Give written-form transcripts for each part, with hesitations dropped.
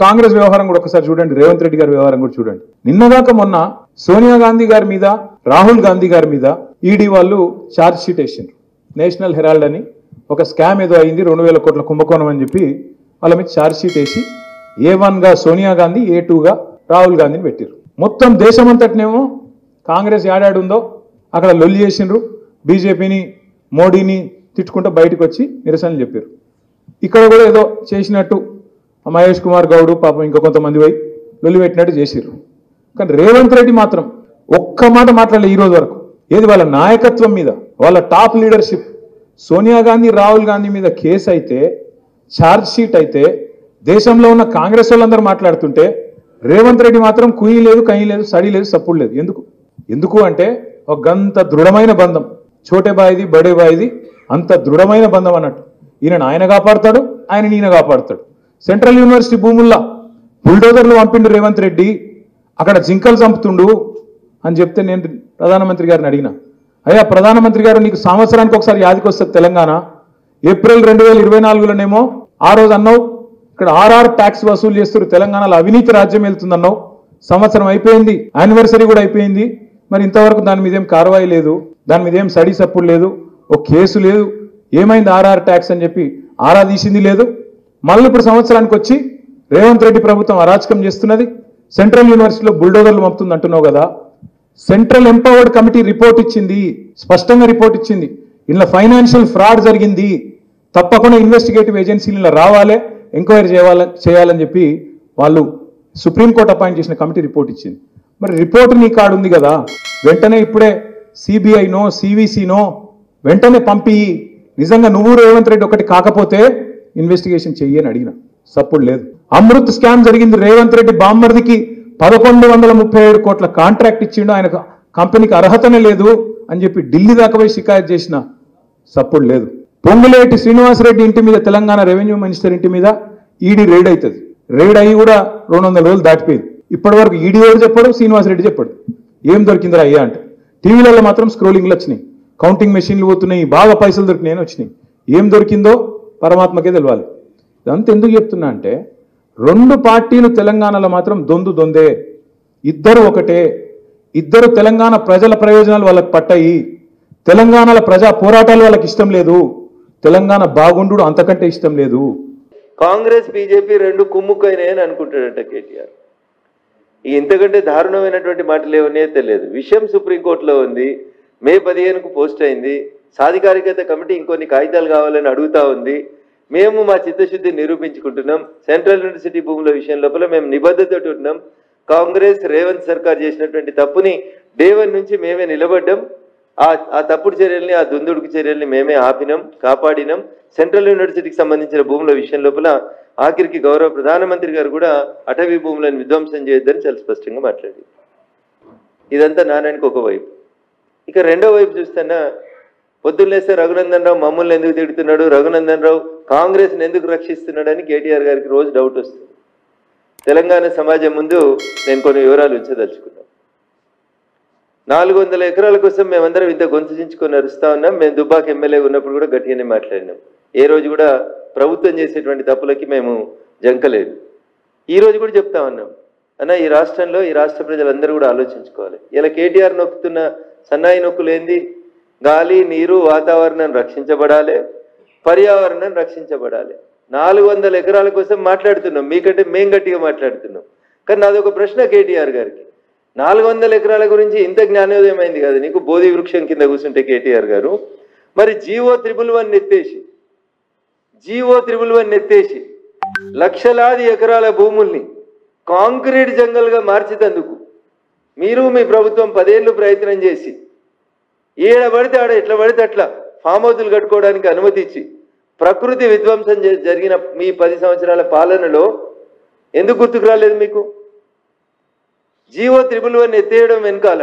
కాంగ్రెస్ వ్యవహారం కూడా ఒకసారి చూడండి, రేవంత్ రెడ్డి గారి వ్యవహారం కూడా చూడండి. నిన్నదాకా మొన్న సోనియా గాంధీ గారి మీద, రాహుల్ గాంధీ గారి మీద ఈడీ వాళ్ళు ఛార్జ్ షీట్ వేసిండ్రు. నేషనల్ హెరాల్డ్ అని ఒక స్కామ్ ఏదో అయింది, 2000 కోట్ల కుంభకోణం అని చెప్పి వాళ్ళ మీద ఛార్జ్ షీట్ వేసి A1 గా సోనియా గాంధీ, A2 గా రాహుల్ గాంధీని పెట్టారు. మొత్తం దేశమంతటినేమో కాంగ్రెస్ ఏడాడుందో అక్కడ లొల్లి చేసిండ్రు. బీజేపీని, మోడీని తిట్టుకుంటూ బయటకు వచ్చి నిరసనలు చెప్పారు. ఇక్కడ కూడా ఏదో చేసినట్టు మహేష్ కుమార్ గౌడ్ పాపం ఇంకా కొంతమంది పోయి లొల్లి పెట్టినట్టు చేసిర్రు. కానీ రేవంత్ రెడ్డి మాత్రం ఒక్క మాట మాట్లాడలేదు ఈ రోజు వరకు. ఏది వాళ్ళ నాయకత్వం మీద, వాళ్ళ టాప్ లీడర్షిప్, సోనియా గాంధీ, రాహుల్ గాంధీ మీద కేసు అయితే, ఛార్జ్ షీట్ అయితే, దేశంలో ఉన్న కాంగ్రెస్ వాళ్ళందరూ మాట్లాడుతుంటే రేవంత్ రెడ్డి మాత్రం కుయ్యి లేదు, కయ్యి లేదు, సడి లేదు, సప్పుడు లేదు. ఎందుకు అంటే ఒక గంత దృఢమైన బంధం, చోటే బాయిది బడే బాయిది, అంత దృఢమైన బంధం అన్నట్టు. ఈయన ఆయన కాపాడుతాడు, ఆయన ఈయన కాపాడుతాడు. సెంట్రల్ యూనివర్సిటీ భూముల్లో బుల్డోజర్లు పంపిండు రేవంత్ రెడ్డి, అక్కడ జింకలు చంపుతుండు అని చెప్తే నేను ప్రధానమంత్రి గారిని అడిగిన, అయ్యా ప్రధానమంత్రి గారు నీకు సంవత్సరానికి ఒకసారి యాదికి వస్తుంది తెలంగాణ. ఏప్రిల్ 2024లోనేమో ఆ రోజు అన్నావు ఇక్కడ RR ట్యాక్స్ వసూలు చేస్తారు, తెలంగాణలో అవినీతి రాజ్యం వెళ్తుందన్నావు. సంవత్సరం అయిపోయింది, యానివర్సరీ కూడా అయిపోయింది. మరి ఇంతవరకు దాని మీద ఏం కార్వాయి లేదు, దాని మీద ఏం సడి సప్పుడు లేదు, ఒక కేసు లేదు. ఏమైంది RR ట్యాక్స్ అని చెప్పి ఆరా తీసింది లేదు. మళ్ళీ ఇప్పుడు సంవత్సరానికి వచ్చి రేవంత్ రెడ్డి ప్రభుత్వం అరాచకం చేస్తున్నది, సెంట్రల్ యూనివర్సిటీలో బుల్డోజర్లు పంపుతుంది అంటున్నావు కదా. సెంట్రల్ ఎంపవర్డ్ కమిటీ రిపోర్ట్ ఇచ్చింది, స్పష్టంగా రిపోర్ట్ ఇచ్చింది. ఇలా ఫైనాన్షియల్ ఫ్రాడ్ జరిగింది, తప్పకుండా ఇన్వెస్టిగేటివ్ ఏజెన్సీలు ఇలా రావాలి, ఎంక్వైరీ చేయాలని చెప్పి వాళ్ళు సుప్రీంకోర్టు అపాయింట్ చేసిన కమిటీ రిపోర్ట్ ఇచ్చింది. మరి రిపోర్ట్ నీ కాడు ఉంది కదా, వెంటనే ఇప్పుడే సిబిఐనో సివిసినో వెంటనే పంపి, నిజంగా నువ్వు రేవంత్ రెడ్డి ఒకటి కాకపోతే ఇన్వెస్టిగేషన్ చెయ్యని అడిగిన, సప్పుడు లేదు. అమృత్ స్కామ్ జరిగింది, రేవంత్ రెడ్డి బామ్మర్దికి 1137 కోట్ల కాంట్రాక్ట్ ఇచ్చిండు, ఆయన కంపెనీకి అర్హతనే లేదు అని చెప్పి ఢిల్లీ దాకా పోయి షికాయత్ చేసిన, సప్పుడు లేదు. పొంగులేటి శ్రీనివాసరెడ్డి ఇంటి మీద, తెలంగాణ రెవెన్యూ మినిస్టర్ ఇంటి మీద ఈడీ రైడ్ అవుతుంది. రైడ్ అయ్యి కూడా 200 రోజులు దాటిపోయింది. ఇప్పటి వరకు ఈడీ ఎవరు చెప్పాడు, శ్రీనివాసరెడ్డి చెప్పాడు ఏం దొరికిందిరా అయ్యా అంటే. టీవీలలో మాత్రం స్క్రోలింగ్లు వచ్చినాయి, కౌంటింగ్ మెషిన్లు పోతున్నాయి, బాగా పైసలు దొరికినాయని వచ్చినాయి. ఏం దొరికిందో పరమాత్మకే తెలవాలి. ఇదంతా ఎందుకు చెప్తున్నా అంటే, 2 పార్టీలు తెలంగాణలో మాత్రం దొందే, ఇద్దరు ఒకటే. ఇద్దరు తెలంగాణ ప్రజల ప్రయోజనాలు వాళ్ళకి పట్టాయి, తెలంగాణలో ప్రజా పోరాటాలు వాళ్ళకి ఇష్టం లేదు, తెలంగాణ బాగుండు అంతకంటే ఇష్టం లేదు. కాంగ్రెస్ బీజేపీ 2 కుమ్ముకైనాయని అనుకుంటాడంట కేటీఆర్. ఇంతకంటే దారుణమైనటువంటి మాటలు ఏమనే తెలియదు. విషయం సుప్రీంకోర్టులో ఉంది, మే 15కు పోస్ట్ అయింది. సాధికారికత కమిటీ ఇంకొన్ని కాగితాలు కావాలని అడుగుతా ఉంది. మేము మా చిత్తశుద్ధి నిరూపించుకుంటున్నాం. సెంట్రల్ యూనివర్సిటీ భూముల విషయం లోపల మేము నిబద్ధతతో ఉన్నాం. కాంగ్రెస్ రేవంత్ సర్కార్ చేసినటువంటి తప్పుని డే 1 నుంచి మేమే నిలబడ్డాం. ఆ తప్పుడు చర్యల్ని, ఆ దుందుడుకు చర్యల్ని మేమే ఆపినాం, కాపాడినాం. సెంట్రల్ యూనివర్సిటీకి సంబంధించిన భూముల విషయం లోపల ఆఖరికి గౌరవ ప్రధానమంత్రి గారు కూడా అటవీ భూములను విధ్వంసం చేయొద్దని చాలా స్పష్టంగా మాట్లాడి, ఇదంతా నానానికి ఒకవైపు. ఇక రెండో వైపు చూస్తున్నా, పొద్దున్నేస్తే రఘునందన్ రావు మమ్మల్ని ఎందుకు తిడుతున్నాడు, రఘునందన్ రావు కాంగ్రెస్ని ఎందుకు రక్షిస్తున్నాడని కేటీఆర్ గారికి రోజు డౌట్ వస్తుంది. తెలంగాణ సమాజం ముందు నేను కొన్ని వివరాలు ఉంచదలుచుకున్నాను. 400 ఎకరాల కోసం మేమందరం ఇంత గొంతు చించుకొని అరుస్తా ఉన్నాం. మేము దుబ్బాక ఎమ్మెల్యే ఉన్నప్పుడు కూడా గట్టిగానే మాట్లాడినాం. ఏ రోజు కూడా ప్రభుత్వం చేసేటువంటి తప్పులకి మేము జంకలేదు. ఈ రోజు కూడా చెప్తా ఉన్నాం, అన్న ఈ రాష్ట్రంలో ఈ రాష్ట్ర ప్రజలందరూ కూడా ఆలోచించుకోవాలి. ఇలా కేటీఆర్ నొక్కుతున్న సన్నాయి నొక్కులేంది, గాలి నీరు వాతావరణం రక్షించబడాలి, పర్యావరణం రక్షించబడాలి. 400 ఎకరాల కోసం మాట్లాడుతున్నాం, మీకంటే మేం గట్టిగా మాట్లాడుతున్నాం. కానీ నాదొక ప్రశ్న కేటీఆర్ గారికి, 400 ఎకరాల గురించి ఇంత జ్ఞానోదయం అయింది కదా నీకు, బోధి వృక్షం కింద కూర్చుంటే కేటీఆర్ గారు, మరి జీవో 111 ఎత్తేసి లక్షలాది ఎకరాల భూముల్ని కాంక్రీట్ జంగల్గా మార్చేందుకు మీరు మీ ప్రభుత్వం 10 ఏళ్ళు ప్రయత్నం చేసి ఏడ పడితే ఆడ ఎట్లా పడితే అట్లా ఫామ్ హౌజులు కట్టుకోవడానికి అనుమతి ఇచ్చి ప్రకృతి విధ్వంసం జరిగిన మీ 10 సంవత్సరాల పాలనలో ఎందుకు గుర్తుకు రాలేదు మీకు? జీవో 111 ఎత్తేయడం వెనకాల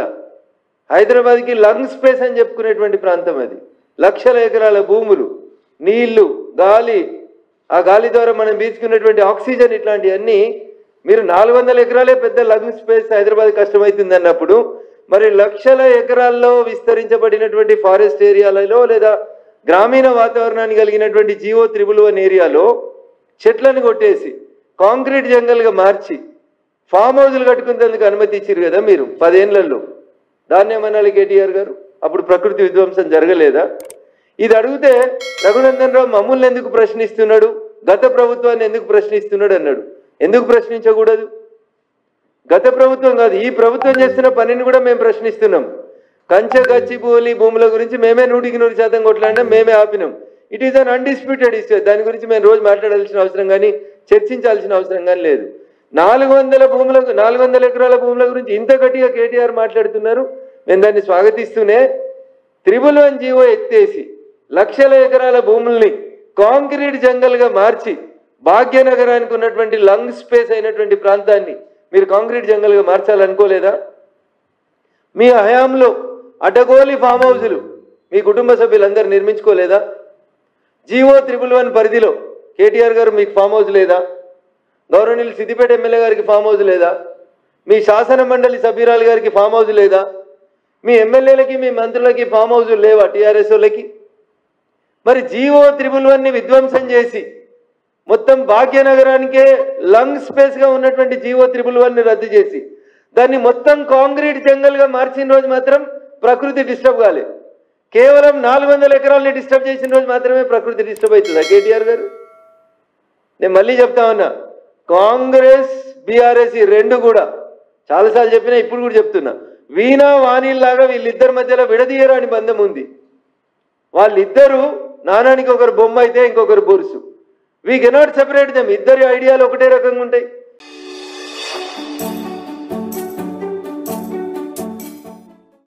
హైదరాబాద్కి లంగ్ స్పేస్ అని చెప్పుకునేటువంటి ప్రాంతం అది. లక్షల ఎకరాల భూములు, నీళ్లు, గాలి, ఆ గాలి ద్వారా మనం పీల్చుకునేటువంటి ఆక్సిజన్, ఇట్లాంటివన్నీ మీరు 400 ఎకరాలే పెద్ద లంగ్ స్పేస్ హైదరాబాద్ కష్టమవుతుంది అన్నప్పుడు, మరి లక్షల ఎకరాల్లో విస్తరించబడినటువంటి ఫారెస్ట్ ఏరియాలలో లేదా గ్రామీణ వాతావరణాన్ని కలిగినటువంటి జీవో 111 ఏరియాలో చెట్లను కొట్టేసి కాంక్రీట్ జంగల్గా మార్చి ఫామ్ హౌజులు కట్టుకునేందుకు అనుమతి ఇచ్చారు కదా మీరు 10 ఏళ్లలో. దాన్ని ఏమనాలి కేటీఆర్ గారు? అప్పుడు ప్రకృతి విధ్వంసం జరగలేదా? ఇది అడిగితే రఘునందన్ రావు మమ్మల్ని ఎందుకు ప్రశ్నిస్తున్నాడు, గత ప్రభుత్వాన్ని ఎందుకు ప్రశ్నిస్తున్నాడు అన్నాడు. ఎందుకు ప్రశ్నించకూడదు? గత ప్రభుత్వం కాదు, ఈ ప్రభుత్వం చేస్తున్న పనిని కూడా మేము ప్రశ్నిస్తున్నాం. కంచె గచ్చిబౌలి భూముల గురించి మేమే 100% కొట్లాడినాం, మేమే ఆపినాం. It is an undisputed issue. దాని గురించి మేము రోజు మాట్లాడాల్సిన అవసరం కానీ చర్చించాల్సిన అవసరం కానీ లేదు. 400 ఎకరాల భూముల గురించి ఇంత గట్టిగా కేటీఆర్ మాట్లాడుతున్నారు. మేము దాన్ని స్వాగతిస్తూనే 111 జీవో ఎత్తేసి లక్షల ఎకరాల భూముల్ని కాంక్రీట్ జంగల్గా మార్చి భాగ్యనగరానికి ఉన్నటువంటి లంగ్ స్పేస్ అయినటువంటి ప్రాంతాన్ని మీరు కాంక్రీట్ జంగల్గా మార్చాలనుకోలేదా? మీ హయాంలో అడ్డగోలి ఫామ్ హౌజులు మీ కుటుంబ సభ్యులందరూ నిర్మించుకోలేదా? జీవో 111 పరిధిలో కేటీఆర్ గారు మీకు ఫామ్ హౌస్ లేదా? గౌరవనీయులు సిద్దిపేట ఎమ్మెల్యే గారికి ఫామ్ హౌస్ లేదా? మీ శాసన మండలి సభ్యురాలు గారికి ఫామ్ హౌస్ లేదా? మీ ఎమ్మెల్యేలకి మీ మంత్రులకి ఫామ్ హౌస్ లేవా టీఆర్ఎస్ వాళ్ళకి? మరి జీవో 111ని విధ్వంసం చేసి మొత్తం భాగ్యనగరానికే లంగ్ స్పేస్గా ఉన్నటువంటి జీవో 111ని రద్దు చేసి దాన్ని మొత్తం కాంక్రీట్ జంగల్గా మార్చిన రోజు మాత్రం ప్రకృతి డిస్టర్బ్ కాలే. కేవలం 400 ఎకరాలని డిస్టర్బ్ చేసిన రోజు మాత్రమే ప్రకృతి డిస్టర్బ్ అవుతుందా కేటీఆర్ గారు? నేను మళ్ళీ చెప్తా ఉన్నా, కాంగ్రెస్ బీఆర్ఎస్ ఈ రెండు కూడా చాలాసార్లు చెప్పినా, ఇప్పుడు కూడా చెప్తున్నా, వీణా వాణిల్లాగా వీళ్ళిద్దరి మధ్యలో విడదీయరాని బంధం ఉంది. వాళ్ళిద్దరూ నానానికి ఒకరు బొమ్మ అయితే ఇంకొకరు బొరుసు. We cannot separate them. ఇద్దరి ఐడియాలు ఒకటే రకంగా ఉంటాయి.